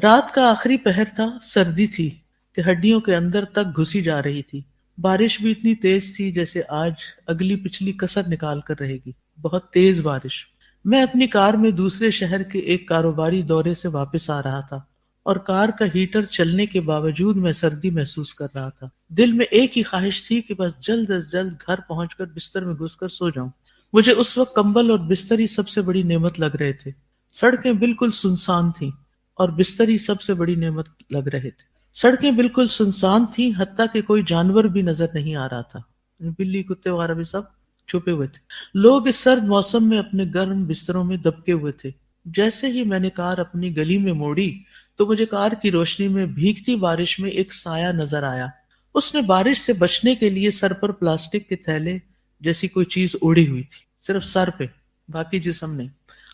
رات کا آخری پہر تھا، سردی تھی کہ ہڈیوں کے اندر تک گھسی جا رہی تھی۔ بارش بھی اتنی تیز تھی جیسے آج اگلی پچھلی کسر نکال کر رہے گی، بہت تیز بارش۔ میں اپنی کار میں دوسرے شہر کے ایک کاروباری دورے سے واپس آ رہا تھا اور کار کا ہیٹر چلنے کے باوجود میں سردی محسوس کر رہا تھا۔ دل میں ایک ہی خواہش تھی کہ بس جلد از جلد گھر پہنچ کر بستر میں گھس کر سو جاؤں۔ مجھے اس وقت کمبل اور بستر ہی سب سے بڑی نعمت لگ رہے تھے۔ سڑکیں بالکل سنسان تھیں اور بستر ہی سب سے بڑی نعمت لگ رہے تھے۔ سڑکیں بالکل سنسان تھیں، حتیٰ کہ کوئی جانور بھی نظر نہیں آ رہا تھا، بلی کتے وغیرہ بھی سب چھپے ہوئے تھے۔ لوگ اس سرد موسم میں اپنے گرم بستروں میں دبکے ہوئے تھے۔ جیسے ہی میں نے کار اپنی گلی میں موڑی تو مجھے کار کی روشنی میں بھیگتی بارش میں ایک سایہ نظر آیا۔ اس نے بارش سے بچنے کے لیے سر پر پلاسٹک کے تھیلے جیسی کوئی چیز اوڑھی ہوئی تھی، صرف سر پہ، باقی جسم نہیں،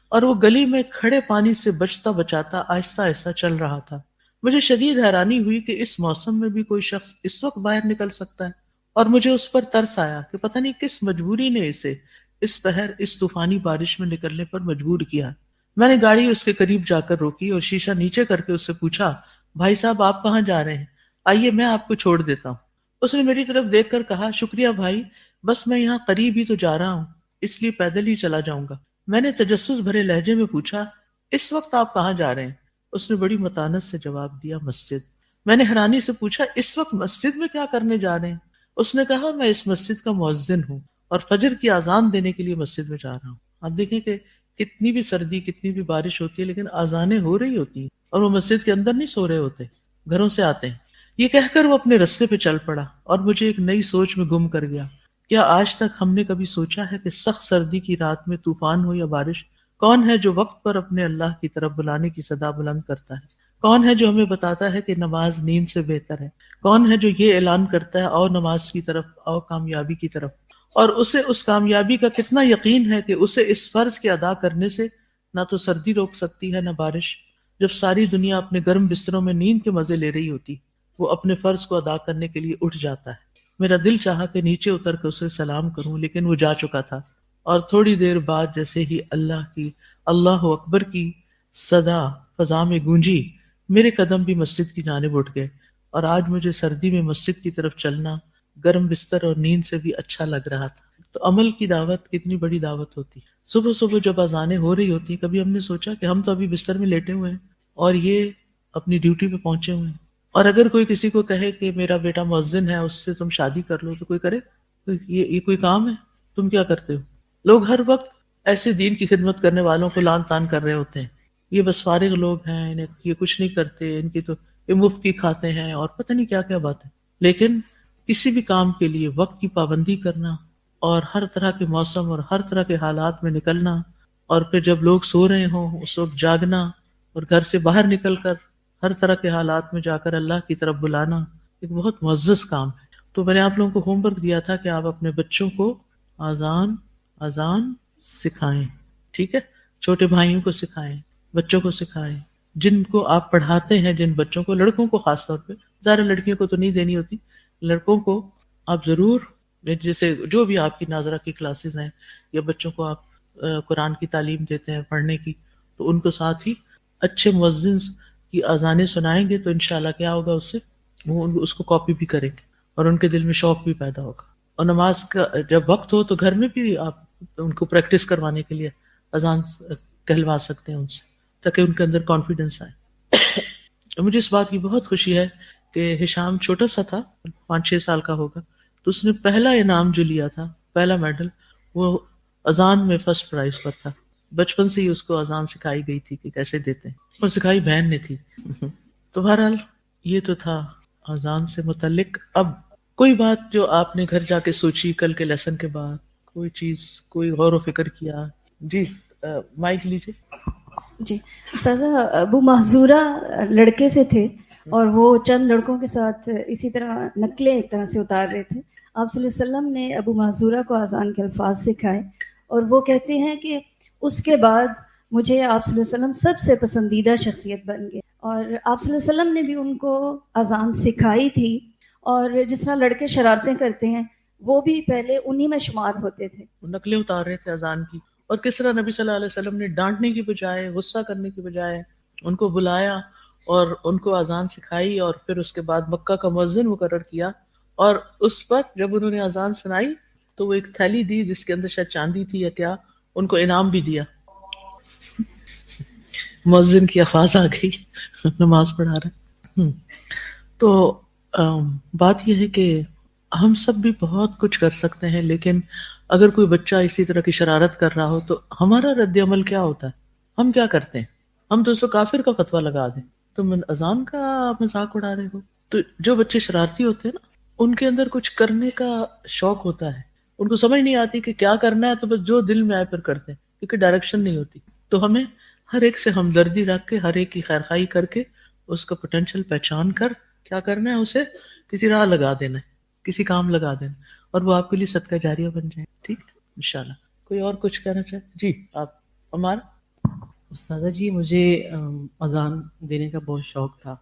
اور وہ گلی میں کھڑے پانی سے بچتا بچاتا آہستہ آہستہ چل رہا تھا۔ مجھے شدید حیرانی ہوئی کہ اس موسم میں بھی کوئی شخص اس وقت باہر نکل سکتا ہے، اور مجھے اس پر ترس آیا کہ پتہ نہیں کس مجبوری نے اسے اس پہر اس طوفانی بارش میں نکلنے پر مجبور کیا۔ میں نے گاڑی اس کے قریب جا کر روکی اور شیشہ نیچے کر کے اس سے پوچھا، بھائی صاحب آپ کہاں جا رہے ہیں؟ آئیے میں آپ کو چھوڑ دیتا ہوں۔ اس نے میری طرف دیکھ کر کہا، شکریہ بھائی، بس میں یہاں قریب ہی تو جا رہا ہوں، اس لیے پیدل ہی چلا جاؤں گا۔ میں نے تجسس بھرے لہجے میں پوچھا، اس وقت آپ کہاں جا رہے ہیں؟ اس نے بڑی متانت سے جواب دیا، مسجد۔ میں نے حیرانی سے پوچھا، اس وقت مسجد میں کیا کرنے جا رہے ہیں؟ اس نے کہا، میں اس مسجد کا مؤذن ہوں اور فجر کی اذان دینے کے لیے مسجد میں جا رہا ہوں۔ آپ دیکھیں کہ کتنی بھی سردی، کتنی بھی بارش ہوتی ہے، لیکن اذانیں ہو رہی ہوتی ہیں اور وہ مسجد کے اندر نہیں سو رہے ہوتے، گھروں سے آتے ہیں۔ یہ کہہ کر وہ اپنے رستے پہ چل پڑا اور مجھے ایک نئی سوچ میں گم کر گیا۔ کیا آج تک ہم نے کبھی سوچا ہے کہ سخت سردی کی رات میں طوفان ہو یا بارش، کون ہے جو وقت پر اپنے اللہ کی طرف بلانے کی صدا بلند کرتا ہے؟ کون ہے جو ہمیں بتاتا ہے کہ نماز نیند سے بہتر ہے؟ کون ہے جو یہ اعلان کرتا ہے، آؤ نماز کی طرف، آؤ کامیابی کی طرف؟ اور اسے اس کامیابی کا کتنا یقین ہے کہ اسے اس فرض کے ادا کرنے سے نہ تو سردی روک سکتی ہے نہ بارش۔ جب ساری دنیا اپنے گرم بستروں میں نیند کے مزے لے رہی ہوتی، وہ اپنے فرض کو ادا کرنے کے لیے اٹھ جاتا ہے۔ میرا دل چاہا کہ نیچے اتر کے اسے سلام کروں، لیکن وہ جا چکا تھا، اور تھوڑی دیر بعد جیسے ہی اللہ اکبر کی صدا فضا میں گونجی، میرے قدم بھی مسجد کی جانب اٹھ گئے، اور آج مجھے سردی میں مسجد کی طرف چلنا گرم بستر اور نیند سے بھی اچھا لگ رہا تھا۔ تو عمل کی دعوت کتنی بڑی دعوت ہوتی ہے۔ صبح صبح جب اذانیں ہو رہی ہوتی ہیں، کبھی ہم نے سوچا کہ ہم تو ابھی بستر میں لیٹے ہوئے ہیں اور یہ اپنی ڈیوٹی پہ پہنچے ہوئے ہیں، اور اگر کوئی کسی کو کہے کہ میرا بیٹا مؤذن ہے، اس سے تم شادی کر لو، تو کوئی کرے؟ یہ کوئی کام ہے؟ تم کیا کرتے ہو؟ لوگ ہر وقت ایسے دین کی خدمت کرنے والوں کو لان تان کر رہے ہوتے ہیں، یہ بس فارغ لوگ ہیں، یہ کچھ نہیں کرتے، ان کی تو یہ مفت کی کھاتے ہیں، اور پتہ نہیں کیا کیا بات ہے۔ لیکن کسی بھی کام کے لیے وقت کی پابندی کرنا، اور ہر طرح کے موسم اور ہر طرح کے حالات میں نکلنا، اور پھر جب لوگ سو رہے ہوں اس وقت جاگنا، اور گھر سے باہر نکل کر ہر طرح کے حالات میں جا کر اللہ کی طرف بلانا، ایک بہت معزز کام ہے۔ تو میں نے آپ لوگوں کو ہوم ورک دیا تھا کہ آپ اپنے بچوں کو اذان سکھائیں، ٹھیک ہے؟ چھوٹے بھائیوں کو سکھائیں، بچوں کو سکھائیں، جن کو آپ پڑھاتے ہیں، جن بچوں کو، لڑکوں کو خاص طور پہ، ظاہر لڑکیوں کو تو نہیں دینی ہوتی، لڑکوں کو آپ ضرور، جیسے جو بھی آپ کی ناظرہ کی کلاسز ہیں یا بچوں کو آپ قرآن کی تعلیم دیتے ہیں پڑھنے کی، تو ان کو ساتھ ہی اچھے مؤذن کی اذانیں سنائیں گے، تو انشاءاللہ کیا ہوگا، اس سے وہ اس کو کاپی بھی کریں گے اور ان کے دل میں شوق بھی پیدا ہوگا۔ اور نماز کا جب وقت ہو تو گھر میں بھی آپ ان کو پریکٹس کروانے کے لیے اذان کہلوا سکتے ہیں ان سے، تاکہ ان کے اندر کانفیڈنس آئے۔ مجھے اس بات کی بہت خوشی ہے کہ ہشام چھوٹا سا تھا، 5-6 سال کا ہوگا، تو اس نے پہلا انعام جو لیا تھا، پہلا میڈل، وہ اذان میں فرسٹ پرائز پر تھا۔ بچپن سے ہی اس کو اذان سکھائی گئی تھی کہ کیسے دیتے ہیں، اور سکھائی بہن نے تھی۔ تو بہرحال یہ تو تھا اذان سے متعلق۔ اب کوئی بات جو آپ نے گھر جا کے سوچی کل کے لیسن کے بعد، کوئی چیز، کوئی غور و فکر کیا؟ جی مائک لیجیے۔ جی استاذہ، ابو محظورہ لڑکے سے تھے اور وہ چند لڑکوں کے ساتھ اسی طرح نقلیں ایک طرح سے اتار رہے تھے۔ آپ صلی اللہ علیہ وسلم نے ابو محظورہ کو اذان کے الفاظ سکھائے، اور وہ کہتے ہیں کہ اس کے بعد مجھے آپ صلی اللہ علیہ وسلم سب سے پسندیدہ شخصیت بن گئے، اور آپ صلی اللہ علیہ وسلم نے بھی ان کو اذان سکھائی تھی، اور جس طرح لڑکے شرارتیں کرتے ہیں وہ بھی پہلے انہی میں شمار ہوتے تھے، نقلیں اتار رہے تھے اذان کی، اور کس طرح نبی صلی اللہ علیہ وسلم نے ڈانٹنے کی بجائے، غصہ کرنے کی بجائے ان کو بلایا اور ان کو اذان سکھائی اور پھر اس کے بعد مکہ کا مؤذن مقرر کیا، اور اس پر جب انہوں نے اذان سنائی تو وہ ایک تھیلی دی جس کے اندر شاید چاندی تھی یا کیا، ان کو انعام بھی دیا. مؤذن کی آواز آ گئی، نماز پڑھا رہا ہے. تو بات یہ ہے کہ ہم سب بھی بہت کچھ کر سکتے ہیں، لیکن اگر کوئی بچہ اسی طرح کی شرارت کر رہا ہو تو ہمارا رد عمل کیا ہوتا ہے؟ ہم کیا کرتے ہیں؟ ہم تو اس کو کافر کا فتویٰ لگا دیں، تم اذان کا مذاق اڑا رہے ہو. تو جو بچے شرارتی ہوتے ہیں نا، ان کے اندر کچھ کرنے کا شوق ہوتا ہے، ان کو سمجھ نہیں آتی کہ کیا کرنا ہے، تو بس جو دل میں آئے پھر کرتے ہیں، کیونکہ ڈائریکشن نہیں ہوتی. تو ہمیں ہر ایک سے ہمدردی رکھ کے، ہر ایک کی خیرخواہی کر کے، اس کا پوٹینشیل پہچان کر کیا کرنا ہے، اسے کسی راہ لگا دینا ہے، کسی کام لگا دینا، اور وہ آپ کے لیے صدقہ جاریہ بن جائے. ٹھیک ہے انشاءاللہ. کوئی اور کچھ کہنا چاہے؟ جی آپ. ہمارا استاذہ جی مجھے اذان دینے کا بہت شوق تھا،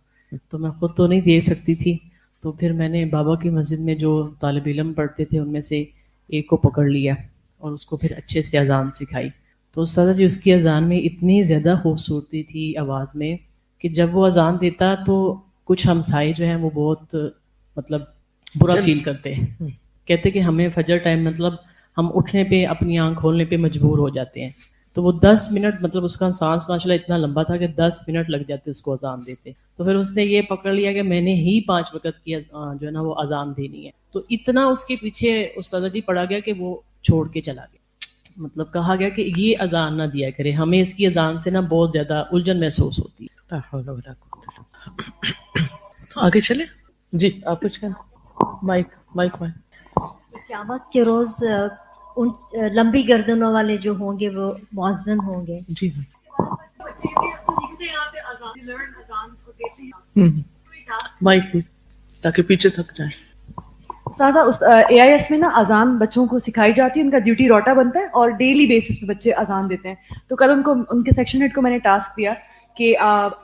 تو میں خود تو نہیں دے سکتی تھی، تو پھر میں نے بابا کی مسجد میں جو طالب علم پڑھتے تھے ان میں سے ایک کو پکڑ لیا اور اس کو پھر اچھے سے اذان سکھائی. تو استاذہ جی اس کی اذان میں اتنی زیادہ خوبصورتی تھی آواز میں کہ جب وہ اذان دیتا تو کچھ ہمسائے جو ہیں وہ بہت مطلب برا فیل کرتے ہیں، کہتے کہ ہمیں فجر ٹائم مطلب ہم اٹھنے پہ اپنی آنکھ کھولنے پہ مجبور ہو جاتے ہیں. تو وہ 10 منٹ مطلب اس کا سانس ماشاء اللہ اتنا لمبا تھا کہ 10 منٹ لگ جاتے اس کو اذان دیتے. تو پھر اس نے یہ پکڑ لیا کہ میں نے ہی 5 وقت کی جو ہے نا وہ اذان دینی ہے. تو اتنا اس کے پیچھے استاد جی پڑا گیا کہ وہ چھوڑ کے چلا گیا. مطلب کہا گیا کہ یہ اذان نہ دیا کرے، ہمیں اس کی اذان سے نا بہت زیادہ الجھن محسوس ہوتی ہے. آگے چلے. جی آپ کچھ کہنا؟ Mic mic mic. قیامت کے روز ان لمبی گردنوں والے جو ہوں گے وہ مؤذن ہوں گے. جی مائک بھی تاکہ پیچھے تھک جائیں. استاذہ اے آئی ایس میں نا اذان بچوں کو سکھائی جاتی ہے، ان کا ڈیوٹی روٹا بنتا ہے اور ڈیلی بیسس پہ بچے اذان دیتے ہیں. تو کل ان کے سیکشن ہیڈ کو میں نے ٹاسک دیا کہ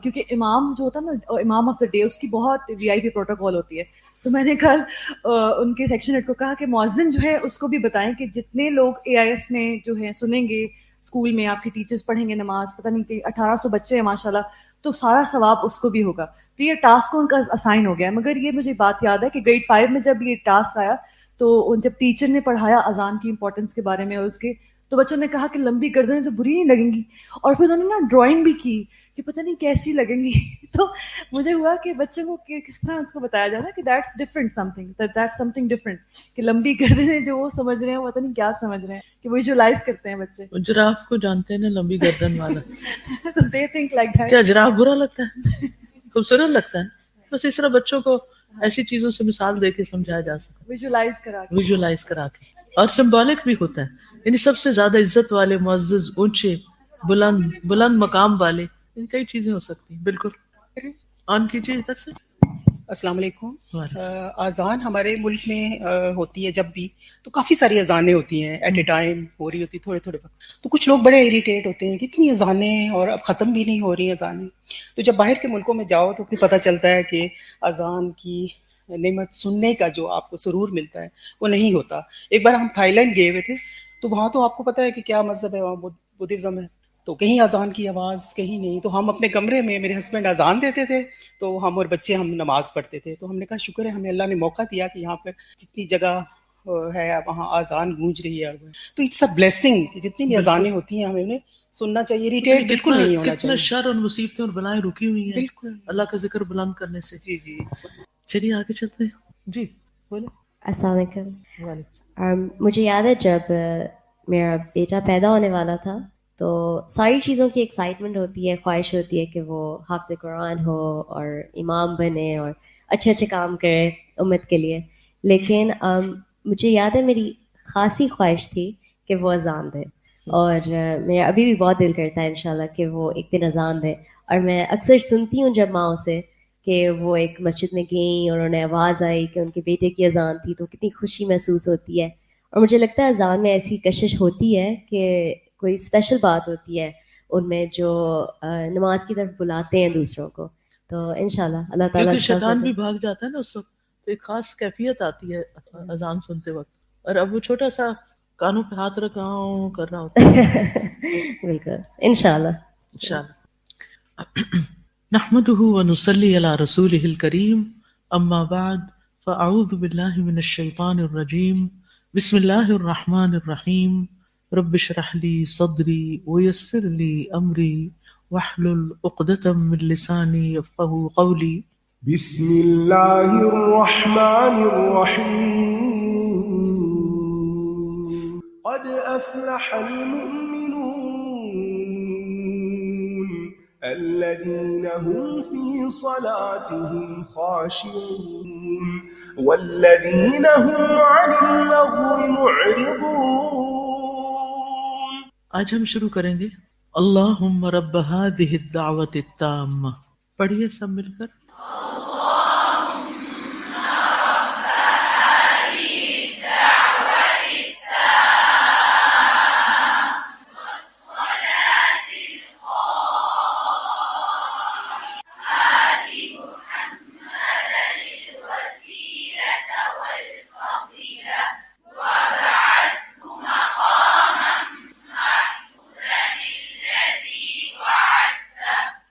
کیونکہ امام جو ہوتا ہے نا امام آف دا ڈے، اس کی بہت وی آئی پی پروٹوکول ہوتی ہے. تو میں نے کل ان کے سیکشن ہیڈ کو کہا کہ مؤذن جو ہے اس کو بھی بتائیں کہ جتنے لوگ اے آئی ایس میں جو ہے سنیں گے، اسکول میں آپ کے ٹیچرز پڑھیں گے نماز، پتہ نہیں کہ 1800 بچے ہیں ماشاء اللہ، تو سارا ثواب اس کو بھی ہوگا. تو یہ ٹاسک ان کا اسائن ہو گیا. مگر یہ مجھے بات یاد ہے کہ گریڈ 5 میں جب یہ ٹاسک آیا تو جب ٹیچر نے پڑھایا اذان کی امپورٹنس کے بارے میں اور اس کے، تو بچوں نے کہا کہ لمبی گردنیں تو بری نہیں لگیں گی، اور پھر انہوں نے نا ڈرائنگ بھی کی کہ پتہ نہیں کیسی لگیں گی. تو مجھے ہوا کہ بچوں کو کس طرح اس کو بتایا جانا کہ that's different some thing different, کہ لمبی گردنیں جو وہ سمجھ رہے ہیں پتہ نہیں کیا سمجھ رہے ہیں، کہ ویژوائز کرتے ہیں بچے. جراف کو جانتے ہیں نا لمبی گردن والا. تو دے تھنک لائک دیٹ. کیا جراف برا لگتا ہے؟ خوبصورت لگتا ہے. بس اس طرح بچوں کو ایسی چیزوں سے مثال دے کے سمجھایا جا سکتا ہے، ویژوائز کرا کے. اور سمبولک بھی ہوتا ہے. یعنی سب سے زیادہ عزت والے، معزز، اونچے، بلند مقام والے، ان کئی چیزیں ہو سکتی ہیں. بالکل آن کیجیے ادھر سے. السلام علیکم. اذان ہمارے ملک میں ہوتی ہے جب بھی، تو کافی ساری اذانیں ہوتی ہیں ایٹ اے ٹائم ہو رہی ہوتی تھوڑے وقت. تو کچھ لوگ بڑے اریٹیٹ ہوتے ہیں کہ اتنی اذانیں اور اب ختم بھی نہیں ہو رہی ہیں اذانیں. تو جب باہر کے ملکوں میں جاؤ تو پھر پتہ چلتا ہے کہ اذان کی نعمت سننے کا جو آپ کو سرور ملتا ہے وہ نہیں ہوتا. ایک بار ہم تھائی لینڈ گئے ہوئے تھے، تو وہاں تو آپ کو پتہ ہے کہ کیا مذہب ہے، وہاں بدھزم ہے، تو کہیں اذان کی آواز کہیں نہیں. تو ہم اپنے کمرے میں، میرے ہسبینڈ اذان دیتے تھے تو ہم اور بچے ہم نماز پڑھتے تھے. تو ہم نے کہا شکر ہے ہمیں اللہ نے موقع دیا کہ یہاں پر جتنی جگہ ہے وہاں اذان گونج رہی ہے. تو اٹس اے بلیسنگ کہ جتنی بھی اذانیں ہوتی ہیں ہمیں انہیں سننا چاہیے. ریٹیٹ بالکل نہیں ہونا چاہیے. کتنا شر اور مصیبتیں اور بلائیں رکی ہوئی ہیں بالکل اللہ کا ذکر بلند کرنے سے. جی جی. چلیے آگے چلتے ہیں. جی بولے. السلام علیکم. مجھے یاد ہے جب میرا بیٹا پیدا ہونے والا تھا تو ساری چیزوں کی ایکسائٹمنٹ ہوتی ہے، خواہش ہوتی ہے کہ وہ حافظ قرآن ہو اور امام بنے اور اچھے اچھے کام کرے امت کے لیے. لیکن مجھے یاد ہے میری خاصی خواہش تھی کہ وہ اذان دے، اور میرا ابھی بھی بہت دل کرتا ہے انشاءاللہ کہ وہ ایک دن اذان دے. اور میں اکثر سنتی ہوں جب ماؤں سے کہ وہ ایک مسجد میں گئیں اور انہیں آواز آئی کہ ان کے بیٹے کی اذان تھی، تو کتنی خوشی محسوس ہوتی ہے. اور مجھے لگتا ہے اذان میں ایسی کشش ہوتی ہے کہ کوئی اسپیشل بات ہوتی ہے ان میں جو نماز کی طرف بلاتے ہیں دوسروں کو. تو انشاءاللہ اللہ تعالیٰ کیونکہ شیطان بھی بھاگ جاتا ہے نا اس وقت، تو ایک خاص کیفیت آتی ہے اذان سنتے وقت. اور اب وہ چھوٹا سا کانوں پہ ہاتھ رکھ رہا ہوں کر رہا ہوتا ہے. بالکل انشاءاللہ. انشاءاللہ. نحمده ونصلي على رسوله الكريم أما بعد فأعوذ بالله من الشيطان الرجيم بسم الله الرحمن الرحيم رب اشرح لي صدري ويسر لي أمري واحلل عقدة من لساني يفقهوا قولي بسم الله الرحمن الرحيم قد أفلح المؤمنون الذين هم في صلاتهم خاشعون والذين هم عن اللغو معرضون. آج ہم شروع کریں گے اللہم رب هذه الدعوة التامة. پڑھیے سب مل کر.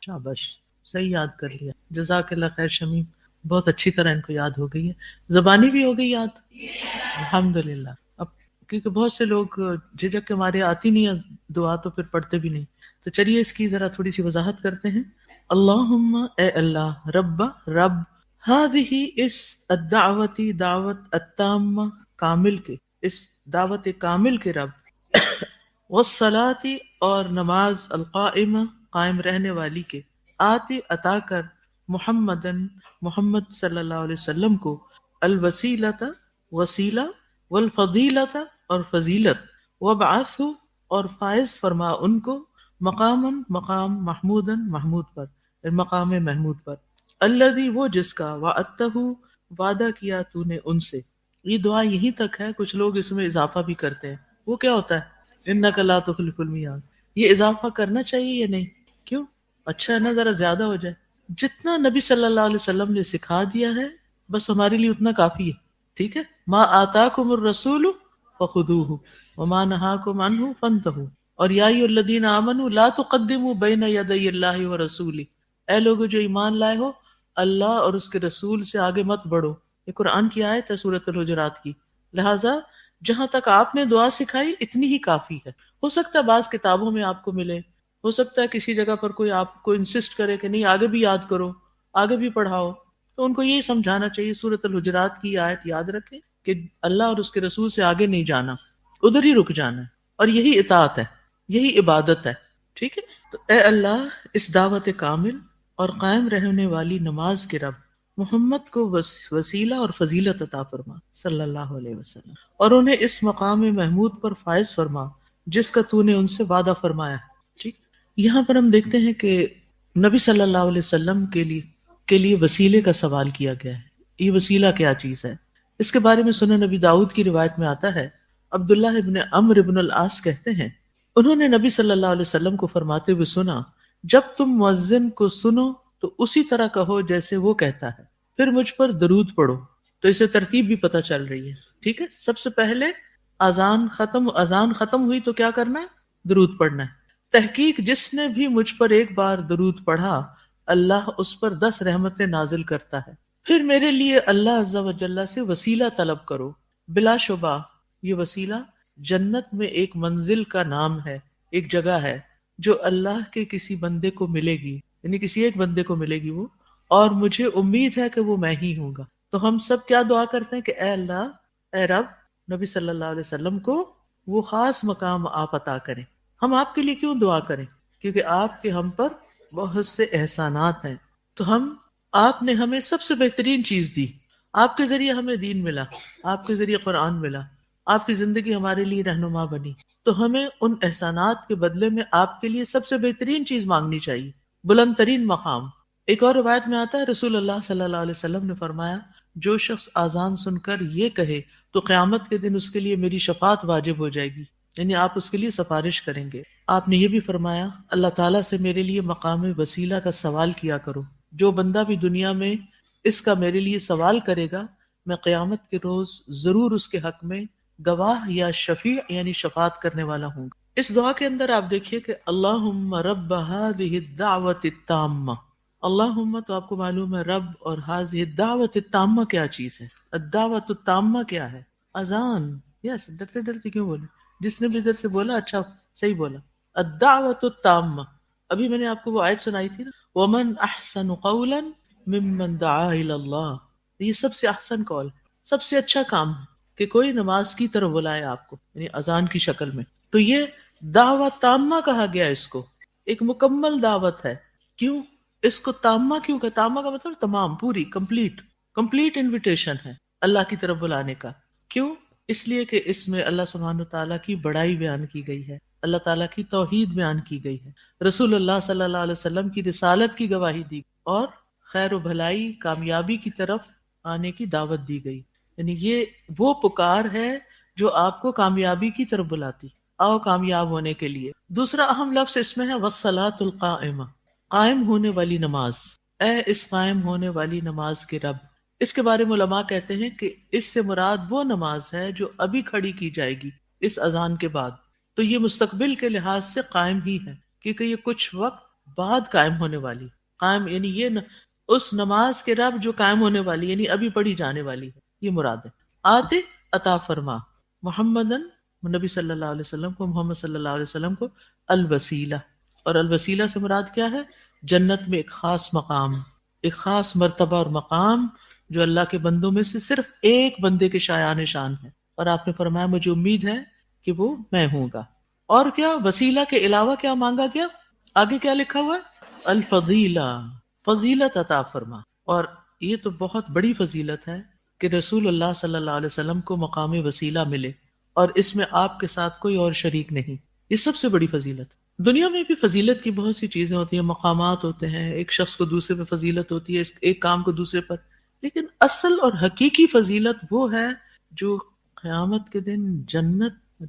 شاباش، صحیح یاد کر لیا، جزاک اللہ خیر شمیم. بہت اچھی طرح ان کو یاد ہو گئی ہے، زبانی بھی ہو گئی یاد الحمدللہ. اب کیونکہ بہت سے لوگ جھجک کے مارے آتی نہیں ہے دعا تو پھر پڑھتے بھی نہیں، تو چلیے اس کی ذرا تھوڑی سی وضاحت کرتے ہیں. اللہم اے اللہ، رب ہذہ اس الدعوتی دعوت التامہ کامل کے، اس دعوت کامل کے رب، والصلاۃ اور نماز القائمہ قائم رہنے والی کے، آتی عطا کر محمدن محمد صلی اللہ علیہ وسلم کو الوسیلۃ وسیلہ، والفضیلۃ اور فضیلت، وابعثہ اور فائز فرما ان کو مقاماً مقام محموداً محمود پر، مقام محمود پر، الذی وہ جس کا وعدتہ وعدہ کیا تو نے ان سے. یہ دعا یہیں تک ہے، کچھ لوگ اس میں اضافہ بھی کرتے ہیں. وہ کیا ہوتا ہے؟ انک لا تخلف المیعاد. یہ اضافہ کرنا چاہیے یا نہیں؟ کیوں؟ اچھا ہے نا، ذرا زیادہ ہو جائے. جتنا نبی صلی اللہ علیہ وسلم نے سکھا دیا ہے بس ہمارے لیے اتنا کافی ہے. ٹھیک ہے، ما آتاکم الرسول فخذوہ وما نہاکم عنہ فانتہوا، اور یا ایھا الذین آمنوا لا تقدموا بین یدی اللہ ورسولہ، اے لوگو جو ایمان لائے ہو اللہ اور اس کے رسول سے آگے مت بڑھو. یہ قرآن کی آیت ہے سورۃ الحجرات کی. لہٰذا جہاں تک آپ نے دعا سکھائی اتنی ہی کافی ہے. ہو سکتا ہے بعض کتابوں میں آپ کو ملے، ہو سکتا ہے کسی جگہ پر کوئی آپ کو انسسٹ کرے کہ نہیں آگے بھی یاد کرو، آگے بھی پڑھاؤ، تو ان کو یہی سمجھانا چاہیے سورۃ الحجرات کی آیت یاد رکھیں کہ اللہ اور اس کے رسول سے آگے نہیں جانا، ادھر ہی رک جانا ہے، اور یہی اطاعت ہے، یہی عبادت ہے. ٹھیک ہے، تو اے اللہ اس دعوت کامل اور قائم رہنے والی نماز کے رب، محمد کو وسیلہ اور فضیلت عطا فرما صلی اللہ علیہ وسلم، اور انہیں اس مقام محمود پر فائز فرما جس کا تو نے ان سے وعدہ فرمایا ہے. ٹھیک، یہاں پر ہم دیکھتے ہیں کہ نبی صلی اللہ علیہ وسلم کے لیے وسیلے کا سوال کیا گیا ہے. یہ وسیلہ کیا چیز ہے؟ اس کے بارے میں سنن نبی داؤد کی روایت میں آتا ہے، عبداللہ ابن عمرو ابن العاص کہتے ہیں انہوں نے نبی صلی اللہ علیہ وسلم کو فرماتے ہوئے سنا، جب تم مؤذن کو سنو تو اسی طرح کہو جیسے وہ کہتا ہے، پھر مجھ پر درود پڑھو. تو اسے ترتیب بھی پتہ چل رہی ہے. ٹھیک ہے، سب سے پہلے اذان ختم ہوئی تو کیا کرنا ہے؟ درود پڑھنا ہے. تحقیق جس نے بھی مجھ پر ایک بار درود پڑھا اللہ اس پر 10 رحمتیں نازل کرتا ہے. پھر میرے لیے اللہ عز و جل سے وسیلہ طلب کرو. بلا شبہ یہ وسیلہ جنت میں ایک منزل کا نام ہے، ایک جگہ ہے جو اللہ کے کسی بندے کو ملے گی، یعنی کسی ایک بندے کو ملے گی وہ، اور مجھے امید ہے کہ وہ میں ہی ہوں گا. تو ہم سب کیا دعا کرتے ہیں کہ اے اللہ، اے رب، نبی صلی اللہ علیہ وسلم کو وہ خاص مقام آپ عطا کریں. ہم آپ کے لیے کیوں دعا کریں؟ کیونکہ آپ کے ہم پر بہت سے احسانات ہیں. تو آپ نے ہمیں سب سے بہترین چیز دی، آپ کے ذریعے ہمیں دین ملا، آپ کے ذریعے قرآن ملا، آپ کی زندگی ہمارے لیے رہنما بنی. تو ہمیں ان احسانات کے بدلے میں آپ کے لیے سب سے بہترین چیز مانگنی چاہیے، بلند ترین مقام. ایک اور روایت میں آتا ہے رسول اللہ صلی اللہ علیہ وسلم نے فرمایا، جو شخص آذان سن کر یہ کہے تو قیامت کے دن اس کے لیے میری شفاعت واجب ہو جائے گی، یعنی آپ اس کے لیے سفارش کریں گے. آپ نے یہ بھی فرمایا اللہ تعالیٰ سے میرے لیے مقام وسیلہ کا سوال کیا کرو. جو بندہ بھی دنیا میں اس کا میرے لیے سوال کرے گا میں قیامت کے روز ضرور اس کے حق میں گواہ یا شفیع یعنی شفاعت کرنے والا ہوں گا. اس دعا کے اندر آپ دیکھیے کہ اللہم رب هذه الدعوت التامہ، اللہم تو آپ کو معلوم ہے رب، اور حاضی دعوت التامہ کیا چیز ہے؟ الدعوت التامہ کیا ہے؟ اذان. یس، ڈرتے ڈرتے کیوں بولے؟ جس نے بھی ادھر سے بولا اچھا صحیح بولا. الدعوت التامہ. ابھی میں نے آپ کو وہ آیت سنائی تھی نا، ومن احسن قولا ممن دعا الی اللہ. یہ سب سے احسن قول، سب سے اچھا کام ہے کہ کوئی نماز کی طرف بلائے آپ کو، یعنی اذان کی شکل میں. تو یہ دعوت تامہ کہا گیا اس کو، ایک مکمل دعوت ہے. کیوں اس کو تامہ کیوں کہ تامہ کا مطلب تمام، پوری، کمپلیٹ انویٹیشن ہے اللہ کی طرف بلانے کا. کیوں؟ اس لیے کہ اس میں اللہ سبحانہ تعالیٰ کی بڑائی بیان کی گئی ہے، اللہ تعالیٰ کی توحید بیان کی گئی ہے، رسول اللہ صلی اللہ علیہ وسلم کی رسالت کی گواہی دی، اور خیر و بھلائی، کامیابی کی طرف آنے کی دعوت دی گئی. یعنی یہ وہ پکار ہے جو آپ کو کامیابی کی طرف بلاتی، آؤ کامیاب ہونے کے لیے. دوسرا اہم لفظ اس میں ہے والصلاۃ القائمہ، قائم ہونے والی نماز. اے اس قائم ہونے والی نماز کے رب. اس کے بارے میں علماء کہتے ہیں کہ اس سے مراد وہ نماز ہے جو ابھی کھڑی کی جائے گی اس اذان کے بعد. تو یہ مستقبل کے لحاظ سے قائم ہی ہے، کیونکہ یہ کچھ وقت بعد قائم ہونے والی. قائم یعنی یہ اس نماز کے رب جو قائم ہونے والی، یعنی ابھی پڑھی جانے والی ہے، یہ مراد ہے. آتے عطا فرما محمدن، نبی صلی اللہ علیہ وسلم کو، محمد صلی اللہ علیہ وسلم کو، الوسیلہ. اور الوسیلہ سے مراد کیا ہے؟ جنت میں ایک خاص مقام، ایک خاص مرتبہ اور مقام جو اللہ کے بندوں میں سے صرف ایک بندے کے شایان شان ہے. اور آپ نے فرمایا مجھے امید ہے کہ وہ میں ہوں گا. اور کیا وسیلہ کے علاوہ کیا مانگا گیا؟ آگے کیا لکھا ہوا ہے؟ الفضیلہ، فضیلت عطا فرما. اور یہ تو بہت بڑی فضیلت ہے کہ رسول اللہ صلی اللہ علیہ وسلم کو مقام وسیلہ ملے، اور اس میں آپ کے ساتھ کوئی اور شریک نہیں. یہ سب سے بڑی فضیلت. دنیا میں بھی فضیلت کی بہت سی چیزیں ہوتی ہیں، مقامات ہوتے ہیں، ایک شخص کو دوسرے پہ فضیلت ہوتی ہے، ایک کام کو دوسرے پر. لیکن اصل اور حقیقی فضیلت وہ ہے جو قیامت کے دن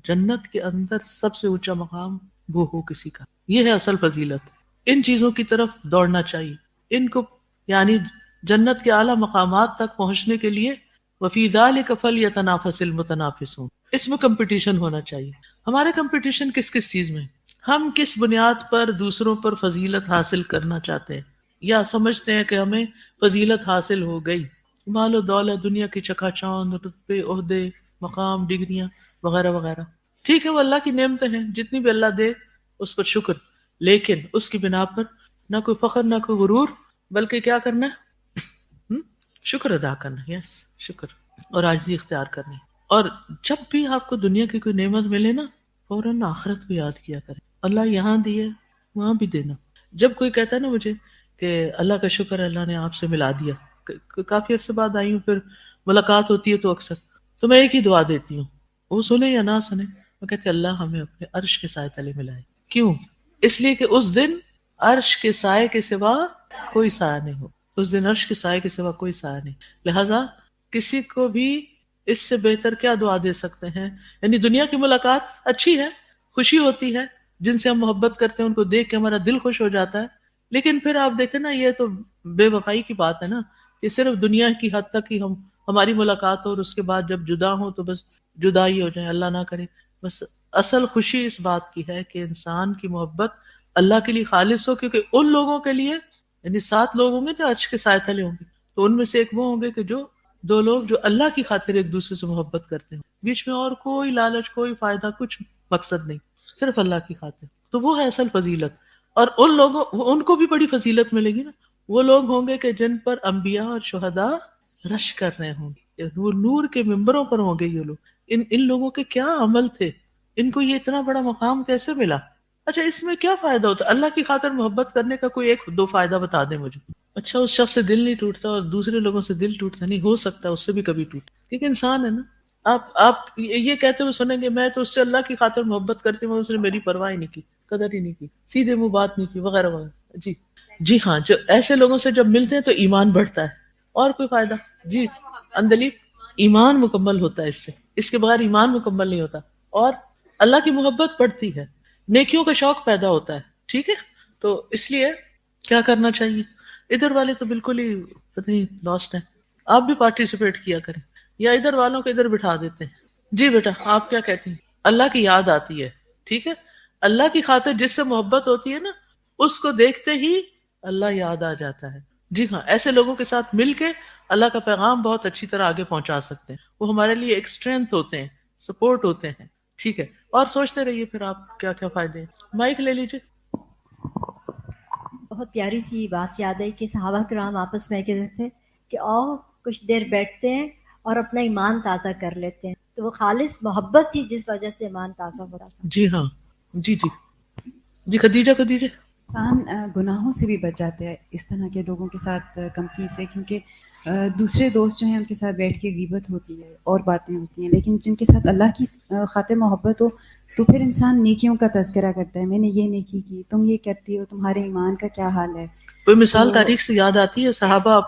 جنت کے اندر سب سے اونچا مقام وہ ہو کسی کا. یہ ہے اصل فضیلت. ان چیزوں کی طرف دوڑنا چاہیے، ان کو یعنی جنت کے اعلیٰ مقامات تک پہنچنے کے لیے وفی ذلک فلیتنافس المتنافسون، اس میں کمپٹیشن ہونا چاہیے. ہمارے کمپٹیشن کس کس چیز میں؟ ہم کس بنیاد پر دوسروں پر فضیلت حاصل کرنا چاہتے ہیں، یا سمجھتے ہیں کہ ہمیں فضیلت حاصل ہو گئی، مال و دولت، دنیا کی چکا چوند، رتبے، عہدے، مقام، ڈگریاں وغیرہ وغیرہ. ٹھیک ہے، وہ اللہ کی نعمتیں ہیں، جتنی بھی اللہ دے اس پر شکر، لیکن اس کی بنا پر نہ کوئی فخر، نہ کوئی غرور، بلکہ کیا کرنا ہے؟ شکر ادا کرنا. یس، شکر اور عاجزی اختیار کرنی. اور جب بھی آپ کو دنیا کی کوئی نعمت ملے نا، فوراً آخرت کو یاد کیا کریں. اللہ یہاں دیے وہاں بھی دینا. جب کوئی کہتا ہے نا مجھے کہ اللہ کا شکر اللہ نے آپ سے ملا دیا، کافی عرصے بعد آئی ہوں، پھر ملاقات ہوتی ہے تو اکثر تو میں ایک ہی دعا دیتی ہوں، وہ سنے یا نہ سنے، میں کہتے اللہ ہمیں اپنے عرش کے سائے تلے ملائے. کیوں؟ اس لیے کہ اس دن عرش کے سائے کے سوا کوئی سایہ نہیں ہو. اس دن عرش کے سائے کے سوا کوئی سایہ نہیں. لہذا کسی کو بھی اس سے بہتر کیا دعا دے سکتے ہیں؟ یعنی دنیا کی ملاقات اچھی ہے، خوشی ہوتی ہے، جن سے ہم محبت کرتے ہیں ان کو دیکھ کے ہمارا دل خوش ہو جاتا ہے. لیکن پھر آپ دیکھیں نا، یہ تو بے وفائی کی بات ہے نا، کہ صرف دنیا کی حد تک ہی ہماری ملاقات ہو، اور اس کے بعد جب جدا ہو تو بس جدا ہی ہو جائیں، اللہ نہ کرے. بس اصل خوشی اس بات کی ہے کہ انسان کی محبت اللہ کے لیے خالص ہو، کیونکہ ان لوگوں کے لیے، یعنی 7 لوگ ہوں گے جو عرش کے سائے تلے ہوں گے، تو ان میں سے ایک وہ ہوں گے کہ جو 2 لوگ جو اللہ کی خاطر ایک دوسرے سے محبت کرتے ہیں، بیچ میں اور کوئی لالچ، کوئی فائدہ، کچھ مقصد نہیں، صرف اللہ کی خاطر. تو وہ ہے اصل فضیلت. اور ان لوگوں، ان کو بھی بڑی فضیلت ملے گی نا. وہ لوگ ہوں گے کہ جن پر انبیاء اور شہداء رش کر رہے ہوں گے، وہ نور کے ممبروں پر ہوں گے. یہ لوگ، ان لوگوں کے کیا عمل تھے، ان کو یہ اتنا بڑا مقام کیسے ملا؟ اچھا، اس میں کیا فائدہ ہوتا ہے؟ اللہ کی خاطر محبت کرنے کا کوئی 1-2 فائدہ بتا دیں مجھے. اچھا، اس شخص سے دل نہیں ٹوٹتا اور دوسرے لوگوں سے دل ٹوٹتا نہیں، ہو سکتا اس سے بھی کبھی ٹوٹے، کیونکہ انسان ہے نا. آپ یہ کہتے ہوئے سنیں گے میں تو اس سے اللہ کی خاطر محبت کرتی ہوں، اس نے میری پرواہ ہی نہیں کی، قدر ہی نہیں کی، سیدھے منہ بات نہیں کی، وغیرہ وغیرہ. جی ہاں، جو ایسے لوگوں سے جب ملتے ہیں تو ایمان بڑھتا ہے. اور کوئی فائدہ؟ جی اندلیب، ایمان مکمل ہوتا ہے اس کے بغیر ایمان مکمل نہیں ہوتا. اور اللہ کی محبت بڑھتی ہے، نیکیوں کا شوق پیدا ہوتا ہے. ٹھیک ہے، تو اس لیے کیا کرنا چاہیے؟ ادھر والے تو بالکل ہی پتہ نہیں لاسٹ ہیں، آپ بھی پارٹیسپیٹ کیا کریں، یا ادھر والوں کو ادھر بٹھا دیتے ہیں. جی بیٹا، آپ کیا کہتی ہیں؟ اللہ کی یاد آتی ہے. ٹھیک ہے، اللہ کی خاطر جس سے محبت ہوتی ہے نا، اس کو دیکھتے ہی اللہ یاد آ جاتا ہے. جی ہاں، ایسے لوگوں کے ساتھ مل کے اللہ کا پیغام بہت اچھی طرح آگے پہنچا سکتے ہیں. وہ ہمارے لیے ایک اسٹرینتھ ہوتے ہیں، سپورٹ ہوتے ہیں. ٹھیک ہے، اور سوچتے رہیے پھر آپ کیا کیا فائدے ہیں. مائک لے لیجیے. بہت پیاری سی بات یاد ہے کہ صحابہ کرام آپس میں کہتے تھے کہ آؤ کچھ دیر بیٹھتے ہیں اور اپنا ایمان تازہ کر لیتے ہیں. تو وہ خالص محبت تھی جس وجہ سے ایمان تازہ ہو رہا تھا. جی ہاں، جی جی جی خدیجہ. انسان گناہوں سے بھی بچ جاتا ہے اس طرح کے لوگوں کے ساتھ کمپنی سے، کیونکہ دوسرے دوست جو ہیں ان کے ساتھ بیٹھ کے غیبت ہوتی ہے اور باتیں ہوتی ہیں، لیکن جن کے ساتھ اللہ کی خاطر محبت ہو تو پھر انسان نیکیوں کا تذکرہ کرتا ہے. میں نے یہ نیکی کی، تم یہ کرتی ہو، تمہارے ایمان کا کیا حال ہے. کوئی مثال تاریخ سے یاد آتی ہے؟ صحابہ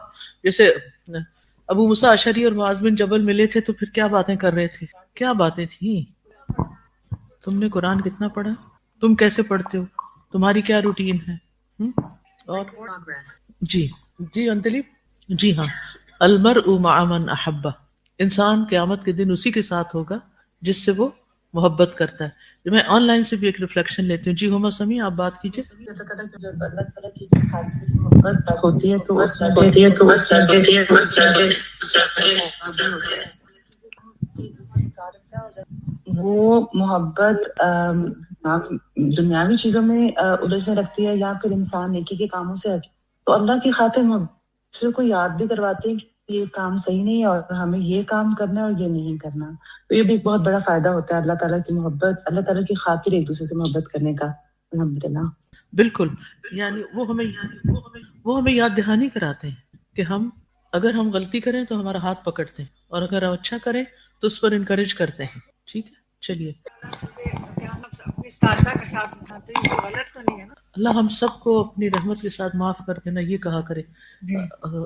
جیسے ابو موسیٰ اشعری اور معاذ بن جبل ملے تھے تو پھر کیا باتیں کر رہے تھے؟ کیا باتیں تھیں؟ تم نے قرآن کتنا پڑھا؟ تم کیسے پڑھتے ہو؟ تمہاری کیا روٹین ہے؟ اور جی جی انتلی. جی ہاں، المرء مع من احبہ. انسان قیامت کے دن اسی کے ساتھ ہوگا جس سے وہ محبت کرتا ہے. میں آن لائن سے بھی ایک ریفلیکشن لیتی ہوں. جی ہما سمی، آپ بات کیجیے. جب اللہ تعالیٰ کی محبت ہوتی ہے تو اس وہ محبت دنیاوی چیزوں میں الجھنے رکھتی ہے یا پھر انسان نیکی کے کاموں سے تو اللہ کی خاطر دوسرے کو یاد بھی کرواتے ہیں کہ یہ کام صحیح نہیں ہے اور ہمیں یہ کام کرنا ہے اور یہ نہیں کرنا. تو یہ بھی ایک بہت بڑا فائدہ ہوتا ہے اللہ تعالیٰ کی محبت، اللہ تعالیٰ کی خاطر ایک دوسرے سے محبت کرنے کا. الحمدللہ. بالکل، یعنی وہ ہمیں یاد دہانی کراتے ہیں کہ اگر ہم غلطی کریں تو ہمارا ہاتھ پکڑتے ہیں، اور اگر ہم اچھا کریں تو اس پر انکریج کرتے ہیں. ٹھیک ہے، چلیے. اللہ ہم سب کو اپنی رحمت کے ساتھ معاف کر دینا، یہ کہا کرے.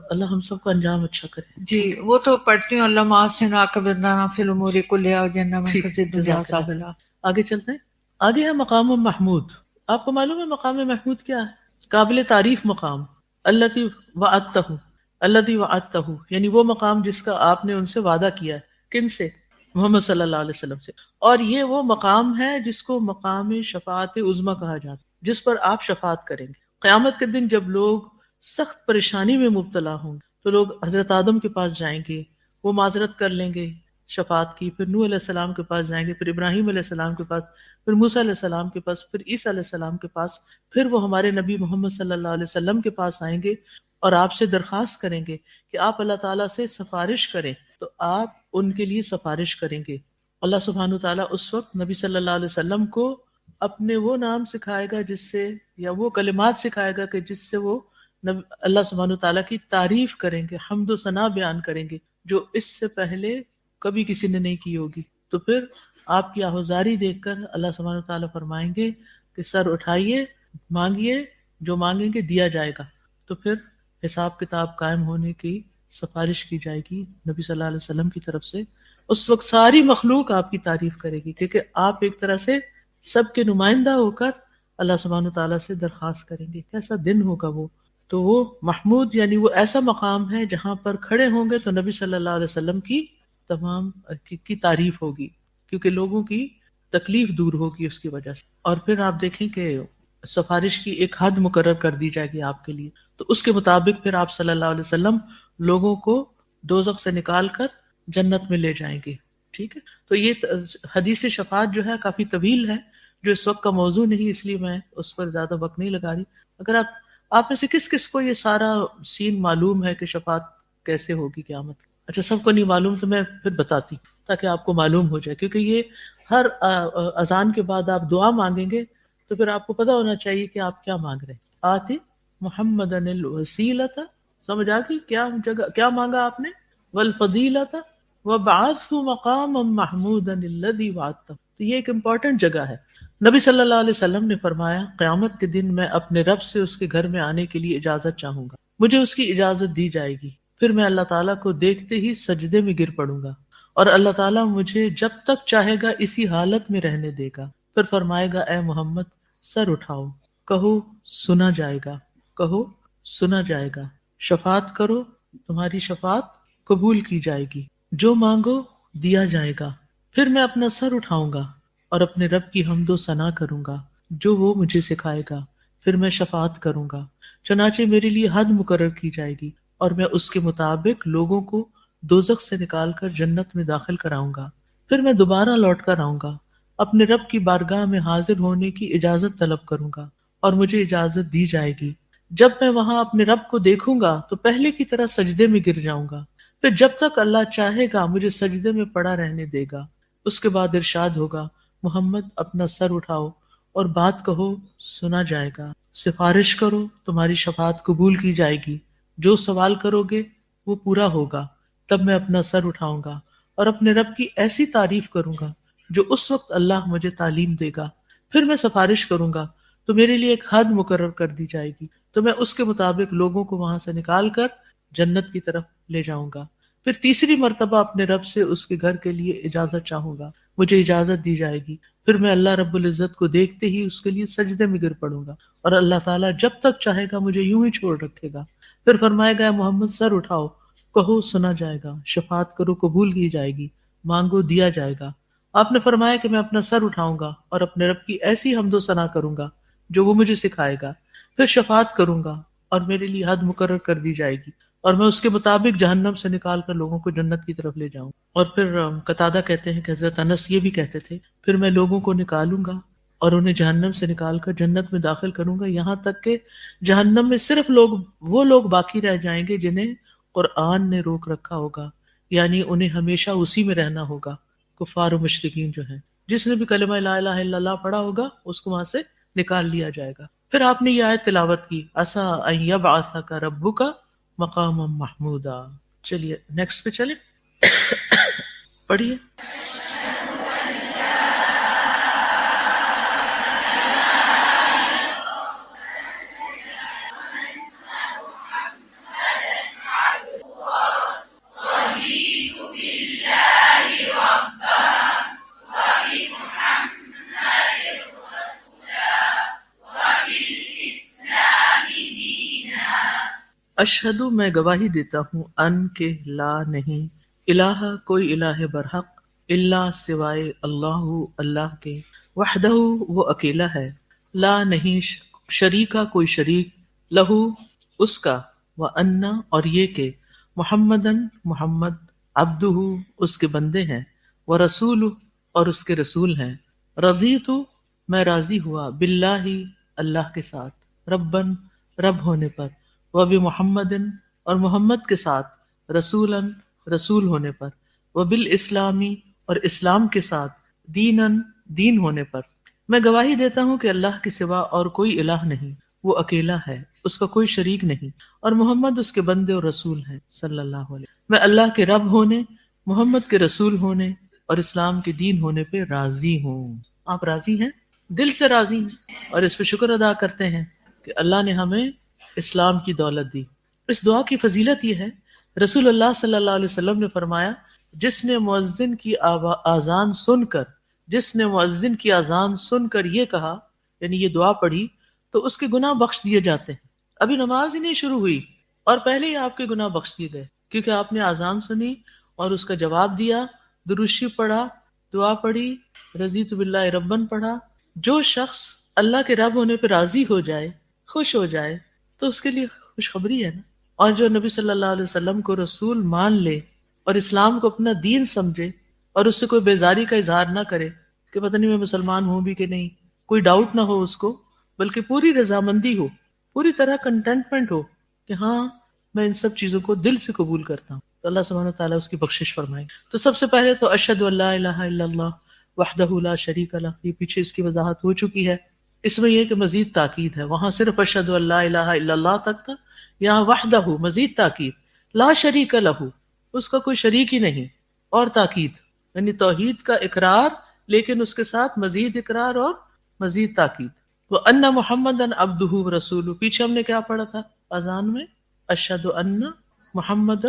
اللہ ہم سب کو انجام اچھا کرے. جی وہ تو پڑھتی ہوں، اللہ معاصنا قبضنا فی الامور کلھا وجنہ من خزي الدنيا وعذاب الآخرة. آگے چلتے ہیں. آگے ہے مقام محمود. آپ کو معلوم ہے مقام محمود کیا ہے؟ قابل تعریف مقام. الذی وعدتہ، یعنی وہ مقام جس کا آپ نے ان سے وعدہ کیا ہے. کن سے؟ محمد صلی اللہ علیہ وسلم سے. اور یہ وہ مقام ہے جس کو مقام شفاعت عظمیٰ کہا جاتا ہے، جس پر آپ شفاعت کریں گے. قیامت کے دن جب لوگ سخت پریشانی میں مبتلا ہوں گے تو لوگ حضرت آدم کے پاس جائیں گے، وہ معذرت کر لیں گے شفاعت کی. پھر نوح علیہ السلام کے پاس جائیں گے، پھر ابراہیم علیہ السلام کے پاس، پھر موسیٰ علیہ السلام کے پاس، پھر عیسیٰ علیہ السلام کے پاس. پھر وہ ہمارے نبی محمد صلی اللہ علیہ وسلم کے پاس آئیں گے اور آپ سے درخواست کریں گے کہ آپ اللہ تعالیٰ سے سفارش کریں. تو آپ ان کے لیے سفارش کریں گے. اللہ سبحانہ تعالیٰ اس وقت نبی صلی اللہ علیہ وسلم کو اپنے وہ نام سکھائے گا جس سے، یا وہ کلمات سکھائے گا کہ جس سے وہ اللہ سبحانہ تعالیٰ کی تعریف کریں گے، حمد و ثنا بیان کریں گے، جو اس سے پہلے کبھی کسی نے نہیں کی ہوگی. تو پھر آپ کی آہوزاری دیکھ کر اللہ سبحانہ تعالیٰ فرمائیں گے کہ سر اٹھائیے، مانگیے، جو مانگیں گے دیا جائے گا. تو پھر حساب کتاب قائم ہونے کی سفارش کی جائے گی نبی صلی اللہ علیہ وسلم کی طرف سے. اس وقت ساری مخلوق آپ کی تعریف کرے گی، کیونکہ آپ ایک طرح سے سب کے نمائندہ ہو کر اللہ سبحانہ تعالیٰ سے درخواست کریں گے. کیسا دن ہوگا وہ. تو وہ محمود یعنی وہ ایسا مقام ہے جہاں پر کھڑے ہوں گے تو نبی صلی اللہ علیہ وسلم کی تمام کی تعریف ہوگی، کیونکہ لوگوں کی تکلیف دور ہوگی اس کی وجہ سے. اور پھر آپ دیکھیں کہ سفارش کی ایک حد مقرر کر دی جائے گی آپ کے لیے، تو اس کے مطابق پھر آپ صلی اللہ علیہ وسلم لوگوں کو دوزخ سے نکال کر جنت میں لے جائیں گے. ٹھیک ہے، تو یہ حدیث شفاعت جو ہے کافی طویل ہے، جو اس وقت کا موضوع نہیں، اس لیے میں اس پر زیادہ وقت نہیں لگا رہی. اگر آپ میں سے کس کس کو یہ سارا سین معلوم ہے کہ شفاعت کیسے ہوگی قیامت؟ اچھا، سب کو نہیں معلوم تو میں پھر بتاتی تاکہ آپ کو معلوم ہو جائے، کیونکہ یہ ہر اذان کے بعد آپ دعا مانگیں گے تو پھر آپ کو پتا ہونا چاہیے کہ آپ کیا مانگ رہے ہیں. آتی محمدن الوسیلۃ، سمجھ آ گئی کیا مانگا آپ نے؟ والفضیلۃ وبعثہ مقاما محمودا الذی وعدتہ. تو یہ ایک امپورٹنٹ جگہ ہے. نبی صلی اللہ علیہ وسلم نے فرمایا قیامت کے دن میں اپنے رب سے اس کے گھر میں آنے کے لیے اجازت چاہوں گا، مجھے اس کی اجازت دی جائے گی، پھر میں اللہ تعالیٰ کو دیکھتے ہی سجدے میں گر پڑوں گا، اور اللہ تعالیٰ مجھے جب تک چاہے گا اسی حالت میں رہنے دے گا. پھر فرمائے گا اے محمد سر اٹھاؤ، کہو سنا جائے گا، کہو سنا جائے گا، شفاعت کرو تمہاری شفاعت قبول کی جائے گی، جو مانگو دیا جائے گا. پھر میں اپنا سر اٹھاؤں گا اور اپنے رب کی حمد و ثنا کروں گا جو وہ مجھے سکھائے گا. پھر میں شفاعت کروں گا، چنانچہ میرے لیے حد مقرر کی جائے گی اور میں اس کے مطابق لوگوں کو دوزخ سے نکال کر جنت میں داخل کراؤں گا. پھر میں دوبارہ لوٹ کر آؤں گا، اپنے رب کی بارگاہ میں حاضر ہونے کی اجازت طلب کروں گا اور مجھے اجازت دی جائے گی. جب میں وہاں اپنے رب کو دیکھوں گا تو پہلے کی طرح سجدے میں گر جاؤں گا. پھر جب تک اللہ چاہے گا مجھے سجدے میں پڑا رہنے دے گا. اس کے بعد ارشاد ہوگا، محمد اپنا سر اٹھاؤ اور بات کہو، سنا جائے گا. سفارش کرو، تمہاری شفاعت قبول کی جائے گی. جو سوال کرو گے وہ پورا ہوگا. تب میں اپنا سر اٹھاؤں گا اور اپنے رب کی ایسی تعریف کروں گا جو اس وقت اللہ مجھے تعلیم دے گا. پھر میں سفارش کروں گا تو میرے لیے ایک حد مقرر کر دی جائے گی، تو میں اس کے مطابق لوگوں کو وہاں سے نکال کر جنت کی طرف لے جاؤں گا. پھر تیسری مرتبہ اپنے رب سے اس کے گھر کے لیے اجازت چاہوں گا، مجھے اجازت دی جائے گی. پھر میں اللہ رب العزت کو دیکھتے ہی اس کے لیے سجدے میں گر پڑوں گا اور اللہ تعالیٰ جب تک چاہے گا مجھے یوں ہی چھوڑ رکھے گا. پھر فرمائے گا، محمد سر اٹھاؤ، کہو سنا جائے گا، شفاعت کرو قبول کی جائے گی، مانگو دیا جائے گا. آپ نے فرمایا کہ میں اپنا سر اٹھاؤں گا اور اپنے رب کی ایسی حمد و ثنا کروں گا جو وہ مجھے سکھائے گا. پھر شفاعت کروں گا اور میرے لیے حد مقرر کر دی جائے گی اور میں اس کے مطابق جہنم سے نکال کر لوگوں کو جنت کی طرف لے جاؤں. اور پھر قتادہ کہتے ہیں کہ حضرت انس یہ بھی کہتے تھے، پھر میں لوگوں کو نکالوں گا اور انہیں جہنم سے نکال کر جنت میں داخل کروں گا، یہاں تک کہ جہنم میں صرف وہ لوگ باقی رہ جائیں گے جنہیں قرآن نے روک رکھا ہوگا، یعنی انہیں ہمیشہ اسی میں رہنا ہوگا. کفار و مشرکین جو ہیں، جس نے بھی کلمہ لا الہ الا اللہ پڑھا ہوگا اس کو وہاں سے نکال لیا جائے گا. پھر آپ نے یہ آیت تلاوت کی، عسیٰ ان یبعثک ربک مقاما محمودا. چلیے نیکسٹ پہ چلیں، پڑھیے. اشہد میں گواہی دیتا ہوں ان کے لا نہیں الہ کوئی الہ برحق الا سوائے اللہ اللہ کے وحدہ وہ اکیلا ہے لا نہیں شریکا کوئی شریک لہو اس کا وان اور یہ کہ محمدن محمد عبدہ اس کے بندے ہیں ورسول اور اس کے رسول ہیں. رضیت میں راضی ہوا باللہ اللہ کے ساتھ ربن رب ہونے پر وبمحمد اور محمد کے ساتھ رسولاً رسول ہونے پر وبالاسلامی اور اسلام کے ساتھ دیناً دین ہونے پر. میں گواہی دیتا ہوں کہ اللہ کے سوا اور کوئی الہ نہیں، وہ اکیلا ہے، اس کا کوئی شریک نہیں، اور محمد اس کے بندے اور رسول ہیں صلی اللہ علیہ. میں اللہ کے رب ہونے، محمد کے رسول ہونے اور اسلام کے دین ہونے پہ راضی ہوں. آپ راضی ہیں؟ دل سے راضی ہیں اور اس پہ شکر ادا کرتے ہیں کہ اللہ نے ہمیں اسلام کی دولت دی. اس دعا کی فضیلت یہ ہے، رسول اللہ صلی اللہ علیہ وسلم نے فرمایا، جس نے مؤذن کی اذان سن کر یہ کہا، یعنی یہ دعا پڑھی، تو اس کے گناہ بخش دیے جاتے ہیں. ابھی نماز ہی نہیں شروع ہوئی اور پہلے ہی آپ کے گناہ بخش دیے گئے، کیونکہ آپ نے اذان سنی اور اس کا جواب دیا، درود شریف پڑھا، دعا پڑھی، رضیت باللہ ربن پڑھا. جو شخص اللہ کے رب ہونے پہ راضی ہو جائے، خوش ہو جائے، تو اس کے لیے خوشخبری ہے نا. اور جو نبی صلی اللہ علیہ وسلم کو رسول مان لے اور اسلام کو اپنا دین سمجھے اور اس سے کوئی بیزاری کا اظہار نہ کرے کہ پتہ نہیں میں مسلمان ہوں بھی کہ نہیں، کوئی ڈاؤٹ نہ ہو اس کو، بلکہ پوری رضامندی ہو، پوری طرح کنٹینٹمنٹ ہو کہ ہاں میں ان سب چیزوں کو دل سے قبول کرتا ہوں، تو اللہ سبحانہ وتعالیٰ اس کی بخشش فرمائے. تو سب سے پہلے تو اشہد ان لا الہ الا اللہ وحدہ لا شریک لہ، یہ پیچھے اس کی وضاحت ہو چکی ہے. اس میں یہ کہ مزید تاکید ہے، وہاں صرف اشہد ان لا الہ الا اللہ تک تھا، یہاں وحدہ مزید تاکید، لا شریک لہ اس کا کوئی شریک ہی نہیں، اور تاکید یعنی توحید کا اقرار لیکن اس کے ساتھ مزید اقرار اور مزید تاکید. وَأَنَّ مُحَمَّدًا عَبْدُهُ وَرَسُولُهُ، پیچھے ہم نے کیا پڑھا تھا اذان میں؟ اشہد ان محمد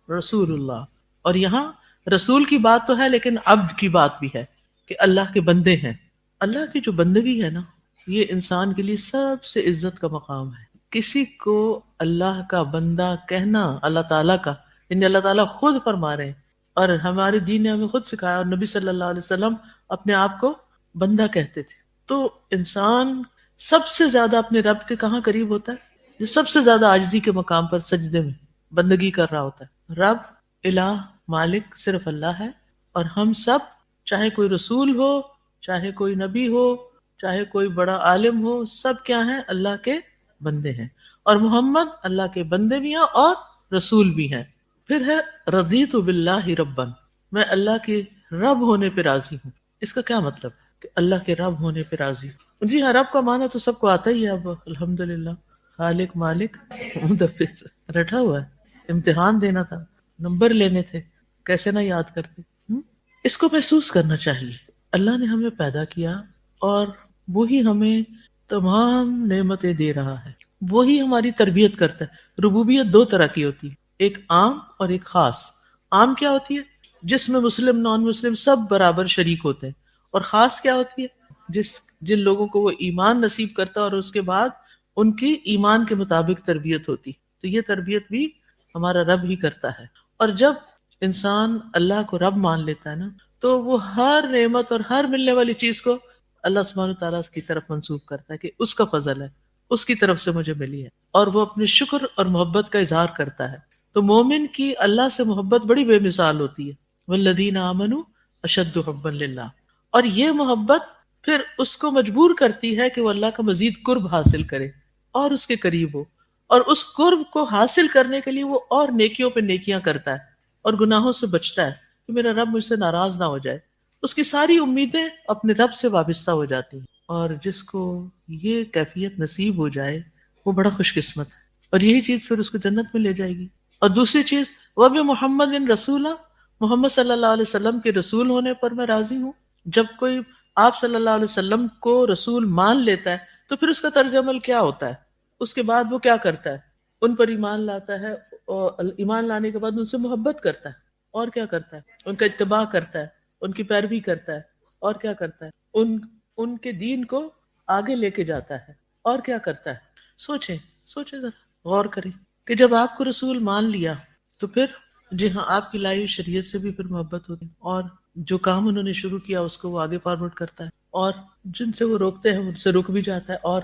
رسول اللہ، اور یہاں رسول کی بات تو ہے لیکن عبد کی بات بھی ہے کہ اللہ کے بندے ہیں. اللہ کی جو بندگی ہے نا، یہ انسان کے لیے سب سے عزت کا مقام ہے. کسی کو اللہ کا بندہ کہنا، اللہ تعالیٰ کا، یعنی اللہ تعالیٰ خود فرما رہے ہیں اور ہمارے دین نے ہمیں خود سکھایا، اور نبی صلی اللہ علیہ وسلم اپنے آپ کو بندہ کہتے تھے. تو انسان سب سے زیادہ اپنے رب کے کہاں قریب ہوتا ہے؟ جو سب سے زیادہ عاجزی کے مقام پر سجدے میں بندگی کر رہا ہوتا ہے. رب، الہ، مالک صرف اللہ ہے، اور ہم سب، چاہے کوئی رسول ہو، چاہے کوئی نبی ہو، چاہے کوئی بڑا عالم ہو، سب کیا ہیں؟ اللہ کے بندے ہیں. اور محمد اللہ کے بندے بھی ہیں اور رسول بھی ہیں. پھر ہے رضیت باللہ ربن، میں اللہ کے رب ہونے پہ راضی ہوں. اس کا کیا مطلب ہے کہ اللہ کے رب ہونے پہ راضی؟ جی ہاں، رب کا معنی تو سب کو آتا ہی ہے اب الحمدللہ. خالق، مالک، مدبر، رٹا ہوا ہے. امتحان دینا تھا، نمبر لینے تھے، کیسے نہ یاد کرتے. اس کو محسوس کرنا چاہیے. اللہ نے ہمیں پیدا کیا اور وہی ہمیں تمام نعمتیں دے رہا ہے، وہی ہماری تربیت کرتا ہے. ربوبیت دو طرح کی ہوتی ہے، ایک عام اور ایک خاص. عام کیا ہوتی ہے؟ جس میں مسلم نان مسلم سب برابر شریک ہوتے ہیں. اور خاص کیا ہوتی ہے؟ جن لوگوں کو وہ ایمان نصیب کرتا ہے اور اس کے بعد ان کی ایمان کے مطابق تربیت ہوتی. تو یہ تربیت بھی ہمارا رب ہی کرتا ہے. اور جب انسان اللہ کو رب مان لیتا ہے نا، تو وہ ہر نعمت اور ہر ملنے والی چیز کو اللہ سبحانہ تعالیٰ کی طرف منسوب کرتا ہے کہ اس کا فضل ہے، اس کی طرف سے مجھے ملی ہے، اور وہ اپنے شکر اور محبت کا اظہار کرتا ہے. تو مومن کی اللہ سے محبت بڑی بے مثال ہوتی ہے. والذین آمنوا اشد حبا للہ. اور یہ محبت پھر اس کو مجبور کرتی ہے کہ وہ اللہ کا مزید قرب حاصل کرے اور اس کے قریب ہو، اور اس قرب کو حاصل کرنے کے لیے وہ اور نیکیوں پہ نیکیاں کرتا ہے اور گناہوں سے بچتا ہے کہ میرا رب مجھ سے ناراض نہ ہو جائے. اس کی ساری امیدیں اپنے رب سے وابستہ ہو جاتی ہیں. اور جس کو یہ کیفیت نصیب ہو جائے وہ بڑا خوش قسمت ہے، اور یہی چیز پھر اس کو جنت میں لے جائے گی. اور دوسری چیز، وَبِمُحَمَّدٍ رَسُولًا، محمد صلی اللہ علیہ وسلم کے رسول ہونے پر میں راضی ہوں. جب کوئی آپ صلی اللہ علیہ وسلم کو رسول مان لیتا ہے تو پھر اس کا طرز عمل کیا ہوتا ہے؟ اس کے بعد وہ کیا کرتا ہے؟ ان پر ایمان لاتا ہے، اور ایمان لانے کے بعد ان سے محبت کرتا ہے، اور کیا کرتا ہے؟ ان کا اتباع کرتا ہے، ان کی پیروی کرتا ہے، اور کیا کرتا ہے؟ ان کے دین کو آگے لے کے جاتا ہے، اور کیا کرتا ہے؟ سوچیں ذرا، غور کریں کہ جب آپ کو رسول مان لیا تو پھر جی ہاں، آپ کی لائی شریعت سے بھی پھر محبت ہوتی ہے، اور جو کام انہوں نے شروع کیا اس کو وہ آگے فارورڈ کرتا ہے، اور جن سے وہ روکتے ہیں ان سے رک بھی جاتا ہے، اور